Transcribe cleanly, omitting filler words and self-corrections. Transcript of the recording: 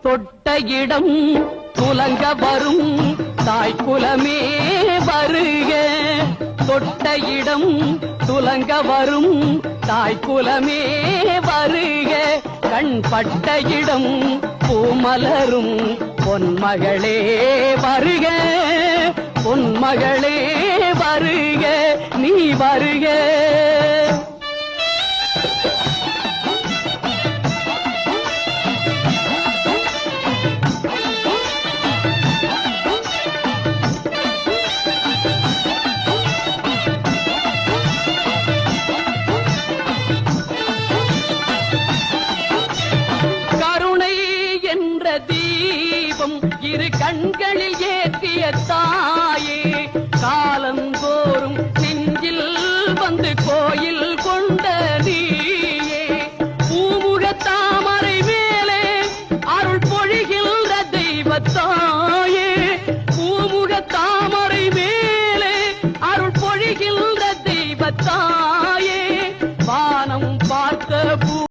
தொட்ட இடம் துலங்க வரும் தாய்க்குலமே வருக. தொட்ட இடம் துலங்க வரும் தாய்க்குலமே வருக. கண்பட்ட இடம் பூமலரும் பொன்மகளே வருக. பொன்மகளே வருக, நீ வருக. தீபம் இரு கண்களில் ஏற்றிய தாயே, காலந்தோறும் நெஞ்சில் வந்து கோயில் கொண்ட நீயே, பூமுக தாமரை மேலே அருள் பொழிகின்ற தெய்வத்தாயே, பூமுக தாமரை மேலே அருள் பொழிகின்ற தெய்வத்தாயே.